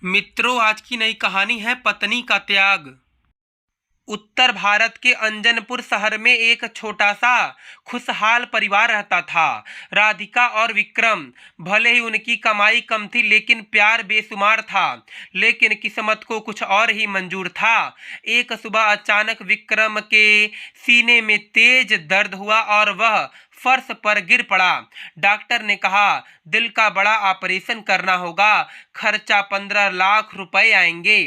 मित्रों, आज की नई कहानी है पत्नी का त्याग। उत्तर भारत के अंजनपुर शहर में एक छोटा सा खुशहाल परिवार रहता था। राधिका और विक्रम। भले ही उनकी कमाई कम थी लेकिन प्यार बेशुमार था। लेकिन किस्मत को कुछ और ही मंजूर था। एक सुबह अचानक विक्रम के सीने में तेज दर्द हुआ और वह फर्श पर गिर पड़ा। डॉक्टर ने कहा, दिल का बड़ा ऑपरेशन करना होगा, खर्चा 15 लाख रुपए आएंगे।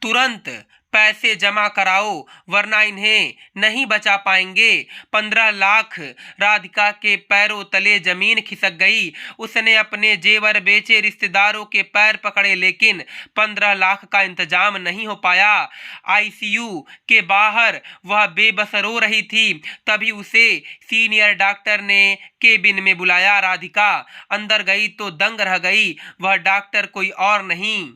तुरंत पैसे जमा कराओ वरना इन्हें नहीं बचा पाएंगे। 15 लाख। राधिका के पैरों तले जमीन खिसक गई। उसने अपने जेवर बेचे, रिश्तेदारों के पैर पकड़े, लेकिन 15 लाख का इंतजाम नहीं हो पाया। आईसीयू के बाहर वह बेबस रो रही थी। तभी उसे सीनियर डॉक्टर ने केबिन में बुलाया। राधिका अंदर गई तो दंग रह गई। वह डॉक्टर कोई और नहीं,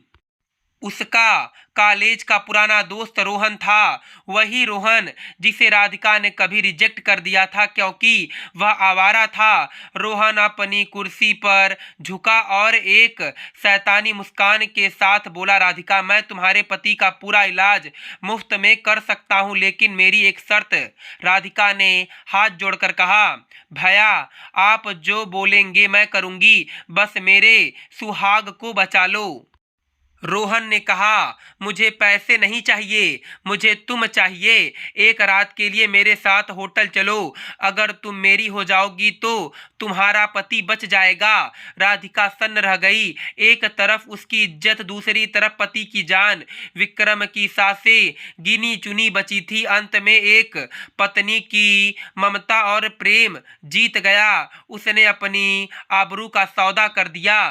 उसका कॉलेज का पुराना दोस्त रोहन था। वही रोहन जिसे राधिका ने कभी रिजेक्ट कर दिया था क्योंकि वह आवारा था। रोहन अपनी कुर्सी पर झुका और एक शैतानी मुस्कान के साथ बोला, राधिका, मैं तुम्हारे पति का पूरा इलाज मुफ्त में कर सकता हूँ, लेकिन मेरी एक शर्त। राधिका ने हाथ जोड़कर कहा, भैया, आप जो बोलेंगे मैं करूँगी, बस मेरे सुहाग को बचा लो। रोहन ने कहा, मुझे पैसे नहीं चाहिए, मुझे तुम चाहिए। एक रात के लिए मेरे साथ होटल चलो। अगर तुम मेरी हो जाओगी तो तुम्हारा पति बच जाएगा। राधिका सन्न रह गई। एक तरफ उसकी इज्जत, दूसरी तरफ पति की जान। विक्रम की सांसें गिनी चुनी बची थी। अंत में एक पत्नी की ममता और प्रेम जीत गया। उसने अपनी आबरू का सौदा कर दिया।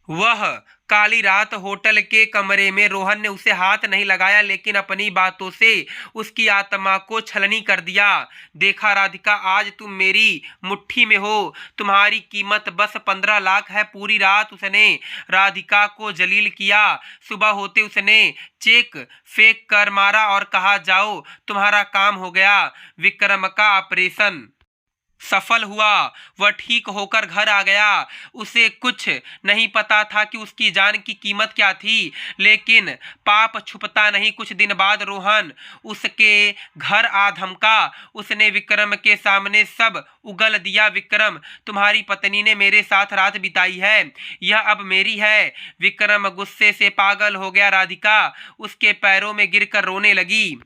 वह काली रात होटल के कमरे में रोहन ने उसे हाथ नहीं लगाया, लेकिन अपनी बातों से उसकी आत्मा को छलनी कर दिया। देखा राधिका, आज तुम मेरी मुट्ठी में हो, तुम्हारी कीमत बस 15 लाख है। पूरी रात उसने राधिका को जलील किया। सुबह होते उसने चेक फेंक कर मारा और कहा, जाओ, तुम्हारा काम हो गया। विक्रम का ऑपरेशन सफल हुआ। वह ठीक होकर घर आ गया। उसे कुछ नहीं पता था कि उसकी जान की कीमत क्या थी, लेकिन पाप छुपता नहीं। कुछ दिन बाद रोहन उसके घर आ धमका। उसने विक्रम के सामने सब उगल दिया। विक्रम, तुम्हारी पत्नी ने मेरे साथ रात बिताई है, यह अब मेरी है। विक्रम गुस्से से पागल हो गया। राधिका उसके पैरों में गिरकर रोने लगी।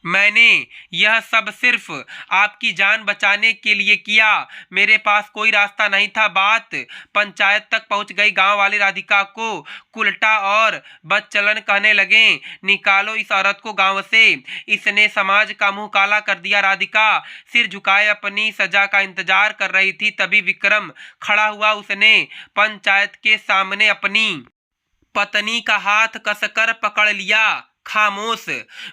मैंने यह सब सिर्फ आपकी जान बचाने के लिए किया, मेरे पास कोई रास्ता नहीं था। बात पंचायत तक पहुंच गई। गांव वाले राधिका को कुलटा और बदचलन कहने लगे, निकालो इस औरत को गांव से, इसने समाज का मुंह काला कर दिया। राधिका सिर झुकाए अपनी सजा का इंतजार कर रही थी। तभी विक्रम खड़ा हुआ। उसने पंचायत के सामने अपनी पत्नी का हाथ कसकर पकड़ लिया। खामोश।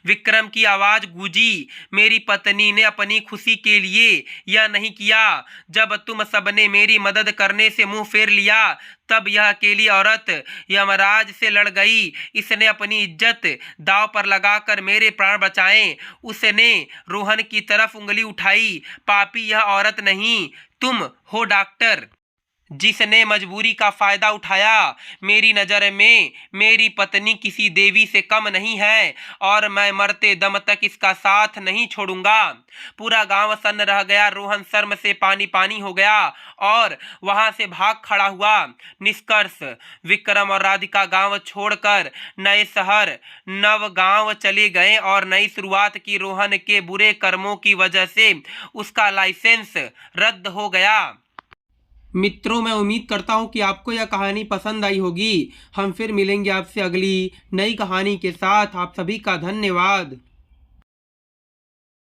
विक्रम की आवाज गूंजी, मेरी पत्नी ने अपनी खुशी के लिए यह नहीं किया। जब तुम सबने मेरी मदद करने से मुंह फेर लिया, तब यह अकेली औरत यमराज से लड़ गई। इसने अपनी इज्जत दांव पर लगाकर मेरे प्राण बचाए। उसने रोहन की तरफ उंगली उठाई। पापी यह औरत नहीं, तुम हो डॉक्टर, जिसने मजबूरी का फायदा उठाया। मेरी नजर में मेरी पत्नी किसी देवी से कम नहीं है और मैं मरते दम तक इसका साथ नहीं छोड़ूंगा। पूरा गांव सन्न रह गया। रोहन शर्म से पानी पानी हो गया और वहां से भाग खड़ा हुआ। निष्कर्ष, विक्रम और राधिका गांव छोड़कर नए शहर नव गांव चले गए और नई शुरुआत की। रोहन के बुरे कर्मों की वजह से उसका लाइसेंस रद्द हो गया। मित्रों, मैं उम्मीद करता हूँ कि आपको यह कहानी पसंद आई होगी। हम फिर मिलेंगे आपसे अगली नई कहानी के साथ। आप सभी का धन्यवाद।